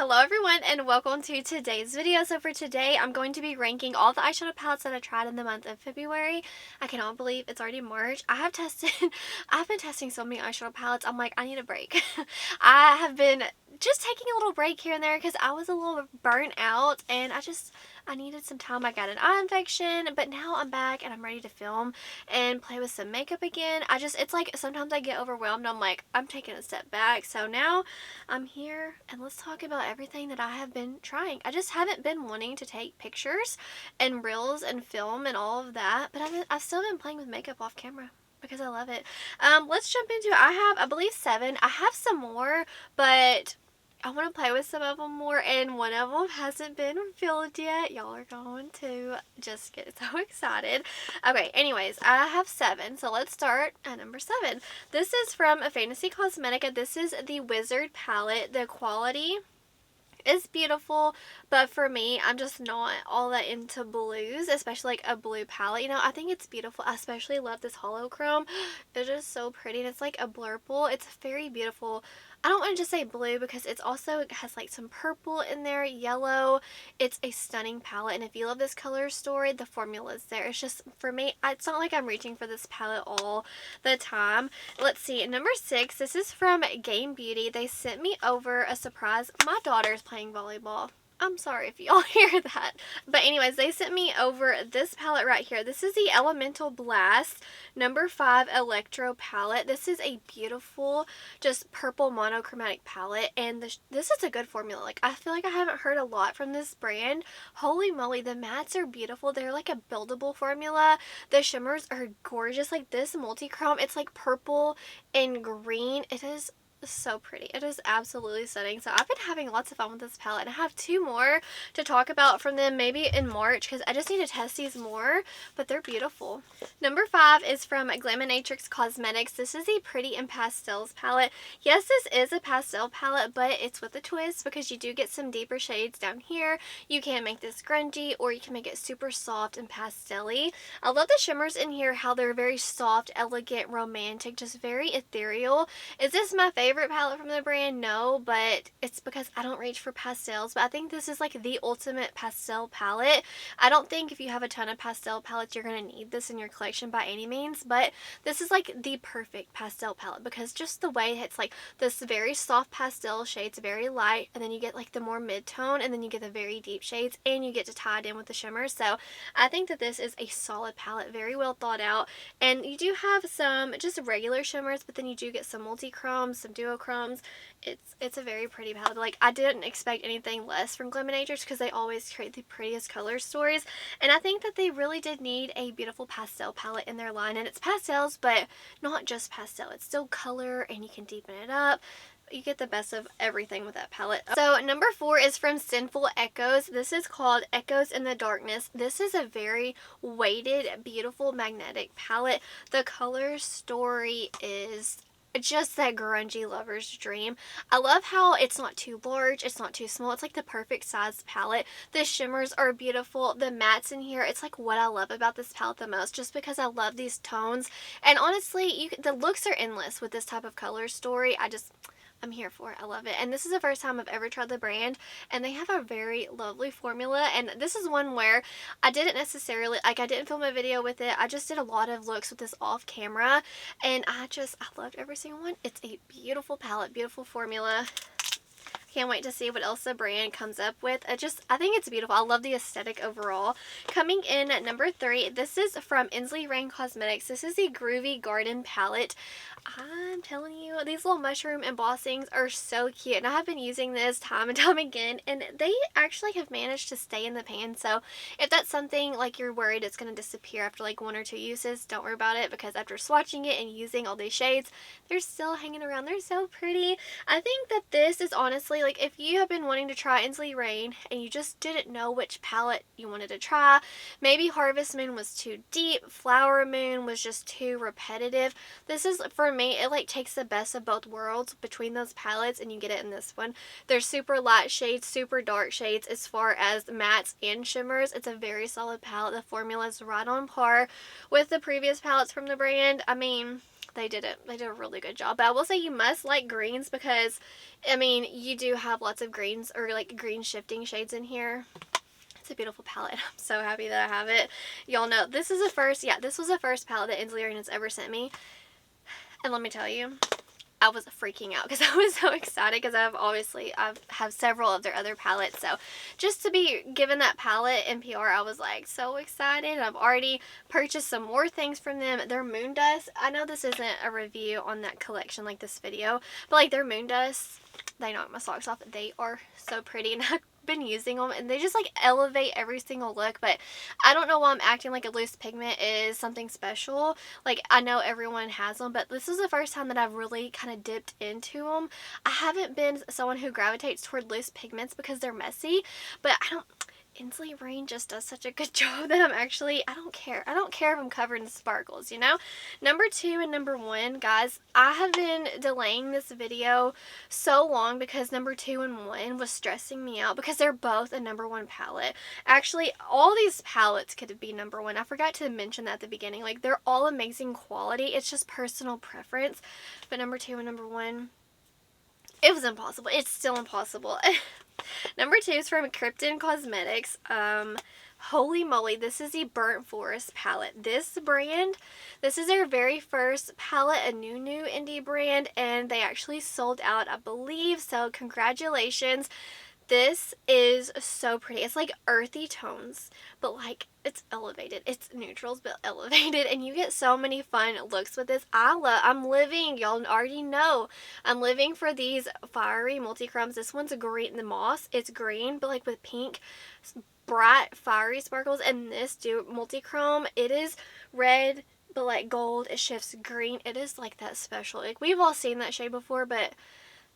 Hello everyone and welcome to today's video. So for today I'm going to be ranking all the eyeshadow palettes that I tried in the month of February. I cannot believe it's already March. I've been testing so many eyeshadow palettes. I'm like, I need a break. I have been just taking a little break here and there because I was a little burnt out and I needed some time. I got an eye infection, but now I'm back and I'm ready to film and play with some makeup again. It's like sometimes I get overwhelmed. I'm like, I'm taking a step back. So now I'm here and let's talk about everything that I have been trying. I just haven't been wanting to take pictures and reels and film and all of that, but I've still been playing with makeup off camera because I love it. Let's jump into it. I believe 7. I have some more, but I want to play with some of them more, and one of them hasn't been filled yet. Y'all are going to just get so excited. Okay, anyways, I have 7, so let's start at number 7. This is from Fantasy Cosmetica. This is the Wizard palette. The quality is beautiful, but for me, I'm just not all that into blues, especially like a blue palette. You know, I think it's beautiful. I especially love this hollow chrome. It's just so pretty, and it's like a blurple. It's very beautiful. I don't want to just say blue because it has like some purple in there, yellow. It's a stunning palette, and if you love this color story, the formula is there. It's just, for me, it's not like I'm reaching for this palette all the time. Let's see, number 6, this is from Game Beauty. They sent me over a surprise. My daughter's playing volleyball. I'm sorry if y'all hear that. But anyways, they sent me over this palette right here. This is the Elemental Blast number 5 Electro palette. This is a beautiful, just purple monochromatic palette. And this is a good formula. Like, I feel like I haven't heard a lot from this brand. Holy moly, the mattes are beautiful. They're like a buildable formula. The shimmers are gorgeous. Like this multi-chrome, it's like purple and green. It is so pretty. It is absolutely stunning. So I've been having lots of fun with this palette, and I have 2 more to talk about from them maybe in March because I just need to test these more, but they're beautiful. Number 5 is from Glaminatrix Cosmetics. This is the Pretty in Pastels palette. Yes, this is a pastel palette, but it's with a twist because you do get some deeper shades down here. You can make this grungy or you can make it super soft and pastel-y. I love the shimmers in here, how they're very soft, elegant, romantic, just very ethereal. Is this my favorite palette from the brand? No, but it's because I don't reach for pastels. But I think this is like the ultimate pastel palette. I don't think if you have a ton of pastel palettes you're going to need this in your collection by any means, but this is like the perfect pastel palette because just the way it's like this very soft pastel shades, very light, and then you get like the more mid-tone, and then you get the very deep shades, and you get to tie it in with the shimmers. So I think that this is a solid palette, very well thought out, and you do have some just regular shimmers, but then you do get some multi-chromes, some duochromes. It's a very pretty palette. Like, I didn't expect anything less from Glaminatrix because they always create the prettiest color stories, and I think that they really did need a beautiful pastel palette in their line. And it's pastels, but not just pastel. It's still color, and you can deepen it up. You get the best of everything with that palette. So number 4 is from Sinful Echoes. This is called Echoes in the Darkness. This is a very weighted, beautiful, magnetic palette. The color story is just that grungy lover's dream. I love how it's not too large, it's not too small. It's like the perfect size palette. The shimmers are beautiful. The mattes in here, it's like what I love about this palette the most, just because I love these tones. And honestly, the looks are endless with this type of color story. I'm here for it. I love it. And this is the first time I've ever tried the brand, and they have a very lovely formula. And this is one where I didn't necessarily, like, I didn't film a video with it. I just did a lot of looks with this off camera, and I loved every single one. It's a beautiful palette, beautiful formula. Can't wait to see what else the brand comes up with. I think it's beautiful. I love the aesthetic overall. Coming in at number 3, this is from Ensley Reign Cosmetics. This is the Groovy Garden palette. I'm telling you, these little mushroom embossings are so cute, and I have been using this time and time again, and they actually have managed to stay in the pan. So if that's something like you're worried it's going to disappear after like 1 or 2 uses, don't worry about it, because after swatching it and using all these shades, they're still hanging around. They're so pretty. I think that this is honestly, like, if you have been wanting to try Ensley Reign and you just didn't know which palette you wanted to try, maybe Harvest Moon was too deep, Flower Moon was just too repetitive, this is, for me, it like takes the best of both worlds between those palettes, and you get it in this one. There's super light shades, super dark shades as far as mattes and shimmers. It's a very solid palette. The formula is right on par with the previous palettes from the brand. I mean, they did it. They did a really good job. But I will say you must like greens because, I mean, you do have lots of greens or like green shifting shades in here. It's a beautiful palette. I'm so happy that I have it. Y'all know this is the first, yeah, this was the first palette that Ensley Reign has ever sent me. And let me tell you, I was freaking out because I was so excited because I've have several of their other palettes. So just to be given that palette in PR, I was like so excited. I've already purchased some more things from them. Their moon dust, I know this isn't a review on that collection like this video, but like their moon dust, they knock my socks off. They are so pretty, and I've been using them and they just like elevate every single look. But I don't know why I'm acting like a loose pigment is something special. Like, I know everyone has them, but this is the first time that I've really kind of dipped into them. I haven't been someone who gravitates toward loose pigments because they're messy, but Ensley Reign just does such a good job that I don't care. I don't care if I'm covered in sparkles, you know? Number 2 and number 1, guys, I have been delaying this video so long because number 2 and 1 was stressing me out because they're both a number 1 palette. Actually, all these palettes could be number 1. I forgot to mention that at the beginning. Like, they're all amazing quality. It's just personal preference. But number 2 and number 1, it was impossible. It's still impossible. Number 2 is from Kryptein Cosmetics. Holy moly, this is the Burnt Forest palette. This brand, this is their very first palette, a new indie brand, and they actually sold out, I believe, so congratulations. This is so pretty. It's like earthy tones, but like it's elevated. It's neutrals, but elevated, and you get so many fun looks with this. I'm living, y'all already know, I'm living for these fiery multi-chromes. This one's green, the moss, it's green, but like with pink, bright, fiery sparkles, and this multi-chrome, it is red, but like gold, it shifts green. It is like that special. Like, we've all seen that shade before, but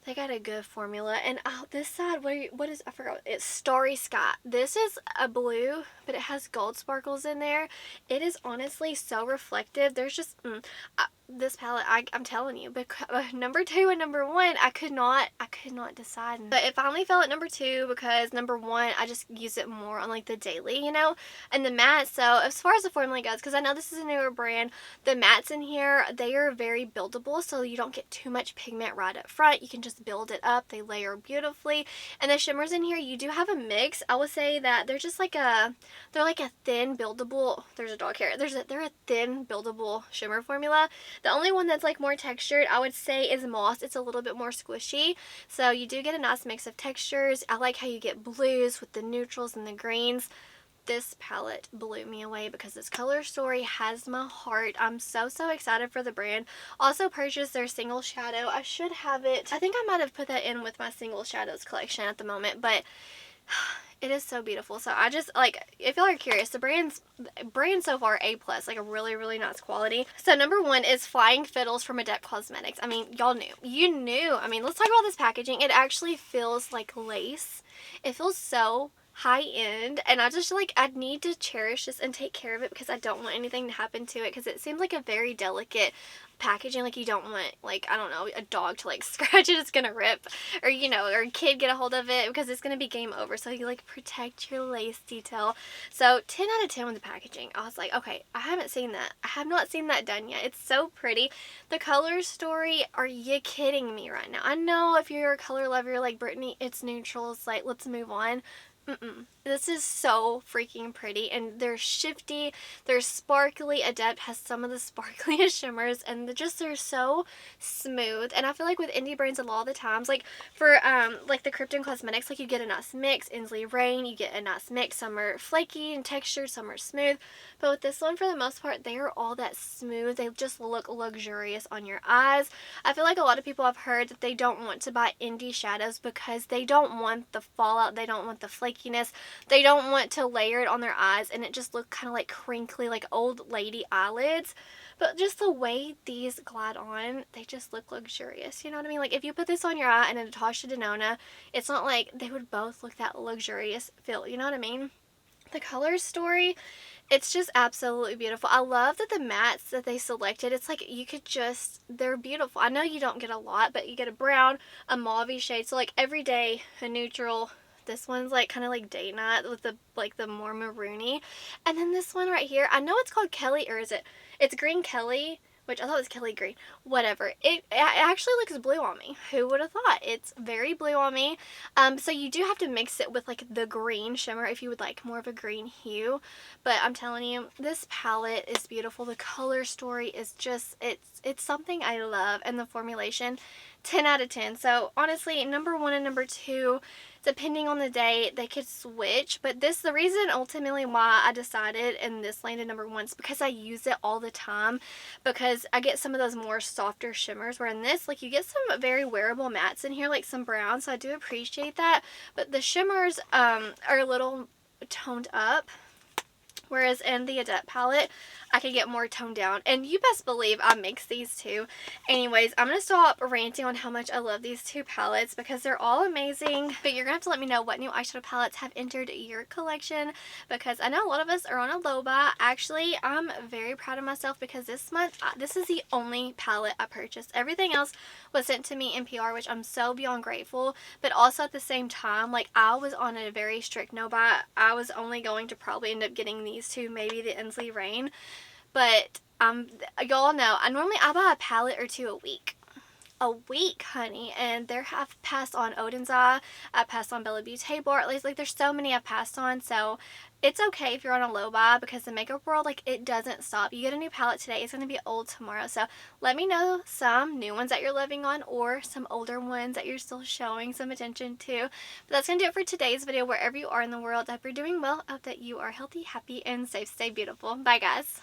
they got a good formula. And this side, what is, I forgot, it's Starry Sky. This is a blue, but it has gold sparkles in there. It is honestly so reflective. There's just, this palette, I'm telling you, because number 2 and number 1, I could not decide. But it finally fell at number 2 because number 1, I just use it more on like the daily, you know, and the matte. So as far as the formula goes, because I know this is a newer brand, the mattes in here, they are very buildable, so you don't get too much pigment right up front. You can just build it up. They layer beautifully. And the shimmers in here, you do have a mix. I would say that they're just like they're like a thin buildable, there's a dog hair, they're a thin buildable shimmer formula. The only one that's like more textured, I would say, is Moss. It's a little bit more squishy, so you do get a nice mix of textures. I like how you get blues with the neutrals and the greens. This palette blew me away because this color story has my heart. I'm so excited for the brand. Also purchased their single shadow. I should have it. I think I might have put that in with my single shadows collection at the moment, but it is so beautiful. So I just, like, if y'all are curious, the brand so far A+, like a really nice quality. So number 1 is Flying Fiddles from Adept Cosmetics. I mean, y'all knew. You knew. I mean, let's talk about this packaging. It actually feels like lace. It feels so high end, and I just like, I need to cherish this and take care of it because I don't want anything to happen to it, because it seems like a very delicate packaging. Like, you don't want, like, I don't know, a dog to like scratch it, it's gonna rip, or you know, or a kid get a hold of it because it's gonna be game over. So you like protect your lace detail. So 10 out of 10 with the packaging. I was like, okay, I have not seen that done yet. It's so pretty. The color story, are you kidding me right now? I know if you're a color lover like Brittany, it's neutrals, like, let's move on. This is so freaking pretty, and they're shifty, they're sparkly. Adept has some of the sparkliest shimmers, and they're so smooth. And I feel like with indie brands a lot of the times, like for like the Kryptein Cosmetics, like you get a nice mix. Ensley Reign, you get a nice mix. Some are flaky and textured, some are smooth. But with this one, for the most part, they are all that smooth. They just look luxurious on your eyes. I feel like a lot of people have heard that they don't want to buy indie shadows because they don't want the fallout, they don't want the flakiness, they don't want to layer it on their eyes and it just look kind of like crinkly, like old lady eyelids. But just the way these glide on, they just look luxurious. You know what I mean? Like, if you put this on your eye and a Natasha Denona, it's not like they would both look that luxurious feel. You know what I mean? The color story, it's just absolutely beautiful. I love that the mattes that they selected, it's like you could just, they're beautiful. I know you don't get a lot, but you get a brown, a mauve shade. So like every day, a neutral. This one's like kind of like date night with the like the more maroony. And then this one right here, I know it's called Kelly, or is it? It's Green Kelly, which I thought was Kelly green. Whatever. It actually looks blue on me. Who would have thought? It's very blue on me. So you do have to mix it with like the green shimmer if you would like more of a green hue. But I'm telling you, this palette is beautiful. The color story is just, it's something I love, and the formulation, 10 out of 10. So honestly, number 1 and number 2, depending on the day, they could switch. But the reason ultimately why I decided and this landed number 1 is because I use it all the time, because I get some of those more softer shimmers, where in this, like, you get some very wearable mattes in here, like some browns, so I do appreciate that. But the shimmers are a little toned up. Whereas in the Adept palette, I could get more toned down. And you best believe I mix these two. Anyways, I'm going to stop ranting on how much I love these two palettes because they're all amazing. But you're going to have to let me know what new eyeshadow palettes have entered your collection, because I know a lot of us are on a low buy. Actually, I'm very proud of myself because this month, this is the only palette I purchased. Everything else was sent to me in PR, which I'm so beyond grateful. But also at the same time, like, I was on a very strict no buy. I was only going to probably end up getting these two, maybe the Ensley Reign. But y'all know I buy a palette or two a week. A week, honey. And there have passed on Odin's Eye. I passed on Bella Beaute bar. At least, like, there's so many I've passed on. So it's okay if you're on a low buy, because the makeup world, like, it doesn't stop. You get a new palette today, it's going to be old tomorrow. So let me know some new ones that you're loving on, or some older ones that you're still showing some attention to. But that's going to do it for today's video. Wherever you are in the world, I hope you're doing well. I hope that you are healthy, happy, and safe. Stay beautiful. Bye, guys.